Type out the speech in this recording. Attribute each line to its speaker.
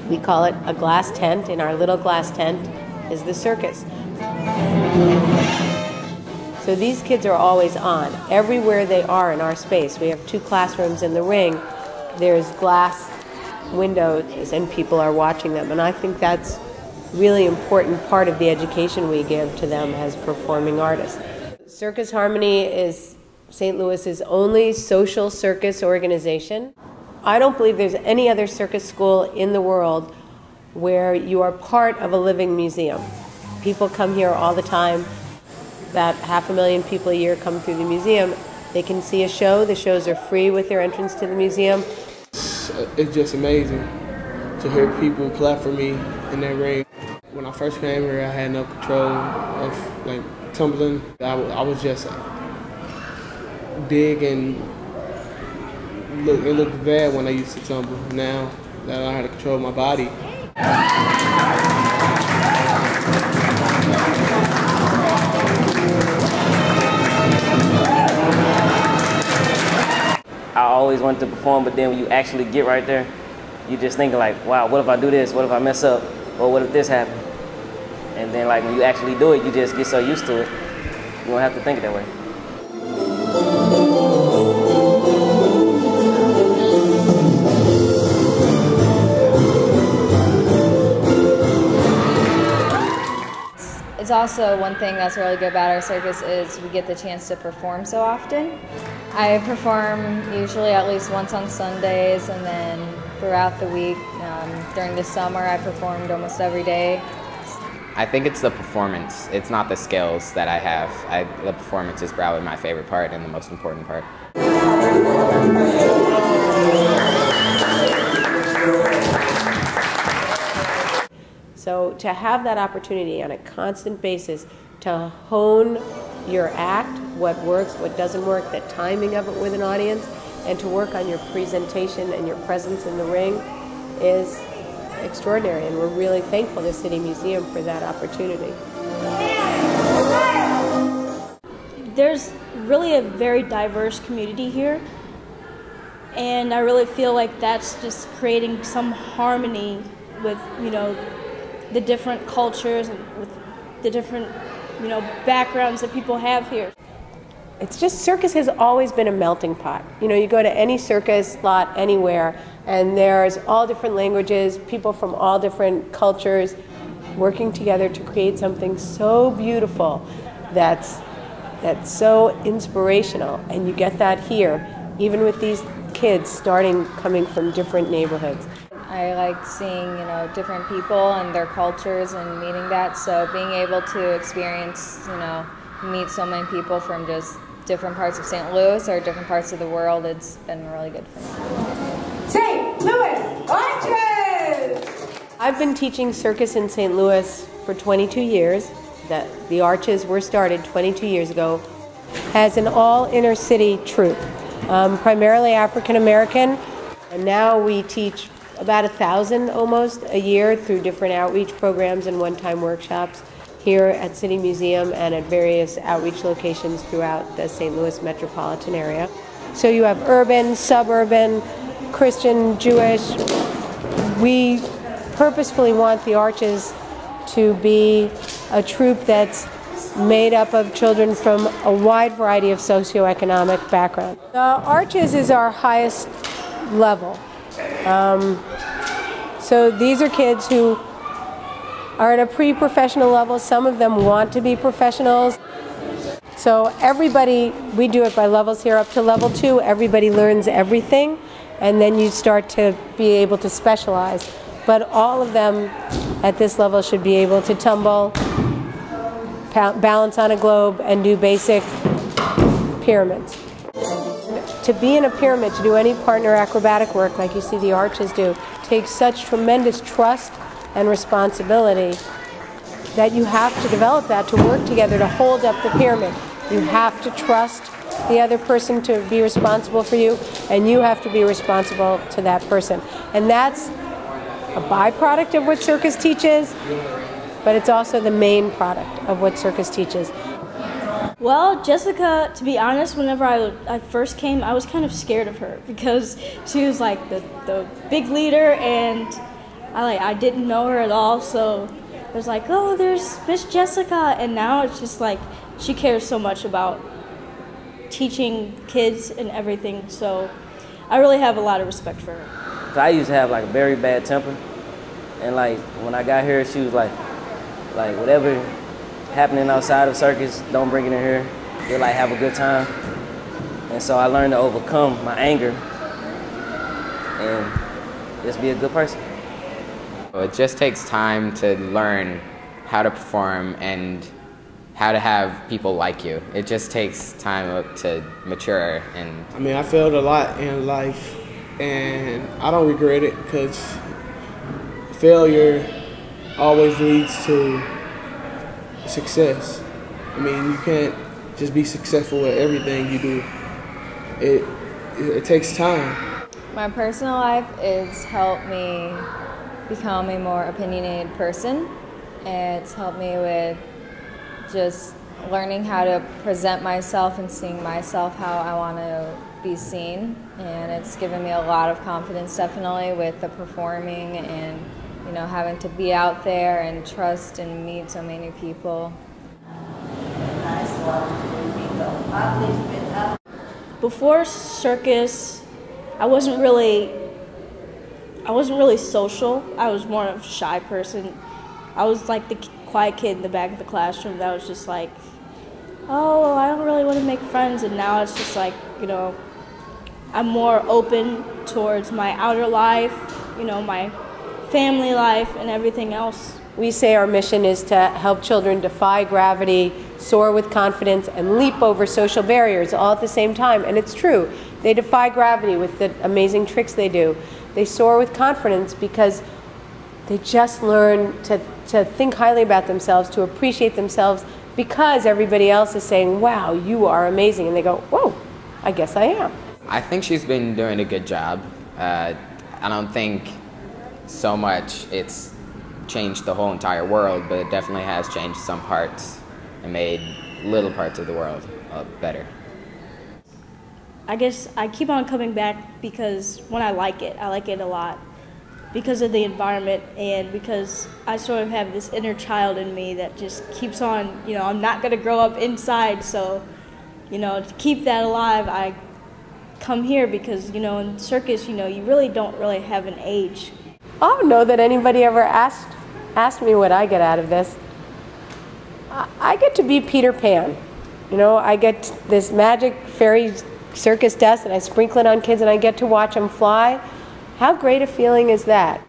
Speaker 1: We call it a glass tent. In our little glass tent is the circus. So these kids are always on. Everywhere they are in our space, we have 2 classrooms in the ring, there's glass windows and people are watching them. And I think that's really important part of the education we give to them as performing artists. Circus Harmony is St. Louis's only social circus organization. I don't believe there's any other circus school in the world where you are part of a living museum. People come here all the time. About 500,000 people a year come through the museum. They can see a show. The shows are free with their entrance to the museum.
Speaker 2: It's just amazing to hear people clap for me in that ring. When I first came here, I had no control of like tumbling. I was just big and it looked bad when I used to tumble. Now that I know how to control my body.
Speaker 3: I always wanted to perform, but then when you actually get right there, you just think like, wow, what if I do this? What if I mess up? Or what if this happens? And then like when you actually do it, you just get so used to it, you don't have to think it that way.
Speaker 4: It's also one thing that's really good about our circus is we get the chance to perform so often. I perform usually at least once on Sundays, and then throughout the week. During the summer I performed almost every day.
Speaker 5: I think it's the performance. It's not the skills that I have. The performance is probably my favorite part and the most important part.
Speaker 1: So to have that opportunity on a constant basis to hone your act, what works, what doesn't work, the timing of it with an audience, and to work on your presentation and your presence in the ring is extraordinary, and we're really thankful to City Museum for that opportunity.
Speaker 6: There's really a very diverse community here, and I really feel like that's just creating some harmony with, the different cultures and with the different, backgrounds that people have here.
Speaker 1: It's just, circus has always been a melting pot. You go to any circus lot anywhere, and there's all different languages, people from all different cultures working together to create something so beautiful that's so inspirational. And you get that here, even with these kids coming from different neighborhoods.
Speaker 4: I like seeing, different people and their cultures and meeting that. So being able to experience, meet so many people from just different parts of St. Louis or different parts of the world, it's been really good for me.
Speaker 7: St. Louis Arches!
Speaker 1: I've been teaching circus in St. Louis for 22 years. The Arches were started 22 years ago as an all inner city troupe, primarily African American, and now we teach about 1,000 almost a year through different outreach programs and one-time workshops here at City Museum and at various outreach locations throughout the St. Louis metropolitan area. So you have urban, suburban, Christian, Jewish. We purposefully want the Arches to be a troupe that's made up of children from a wide variety of socioeconomic background. The Arches is our highest level. So these are kids who are at a pre-professional level. Some of them want to be professionals. So everybody, we do it by levels here. Up to level 2, everybody learns everything, and then you start to be able to specialize. But all of them at this level should be able to tumble, balance on a globe, and do basic pyramids. To be in a pyramid, to do any partner acrobatic work like you see the Arches do, takes such tremendous trust and responsibility that you have to develop that to work together to hold up the pyramid. You have to trust the other person to be responsible for you, and you have to be responsible to that person. And that's a byproduct of what circus teaches, but it's also the main product of what circus teaches.
Speaker 6: Well, Jessica, to be honest, whenever I first came, I was kind of scared of her because she was like the big leader, and I didn't know her at all, so it was like, oh, there's Miss Jessica, and now it's just like she cares so much about teaching kids and everything, so I really have a lot of respect for her.
Speaker 3: So I used to have like a very bad temper, and like when I got here, she was like whatever happening outside of Circus, don't bring it in here. You'll like have a good time. And so I learned to overcome my anger and just be a good person.
Speaker 5: It just takes time to learn how to perform and how to have people like you. It just takes time to mature. And
Speaker 2: I mean, I failed a lot in life, and I don't regret it because failure always leads to success. I mean, you can't just be successful at everything you do. It takes time.
Speaker 4: My personal life has helped me become a more opinionated person. It's helped me with just learning how to present myself and seeing myself how I want to be seen. And it's given me a lot of confidence, definitely, with the performing and, you know, having to be out there and trust and meet so many people.
Speaker 6: Before Circus, I wasn't really social. I was more of a shy person. I was like the quiet kid in the back of the classroom that was just like, oh, I don't really want to make friends. And now it's just like, you know, I'm more open towards my outer life, you know, my family life and everything else.
Speaker 1: We say our mission is to help children defy gravity, soar with confidence, and leap over social barriers all at the same time. And it's true. They defy gravity with the amazing tricks they do. They soar with confidence because they just learn to think highly about themselves, to appreciate themselves, because everybody else is saying, wow, you are amazing. And they go, whoa, I guess I am.
Speaker 5: I think she's been doing a good job. I don't think so much it's changed the whole entire world, but it definitely has changed some parts and made little parts of the world better.
Speaker 6: I guess I keep on coming back because when I like it a lot, because of the environment and because I sort of have this inner child in me that just keeps on, you know, I'm not going to grow up inside, so, you know, to keep that alive, I come here because, you know, in Circus, you know, you really don't really have an age.
Speaker 1: I don't know that anybody ever asked me what I get out of this. I get to be Peter Pan. You know, I get this magic fairy circus dust and I sprinkle it on kids and I get to watch them fly. How great a feeling is that?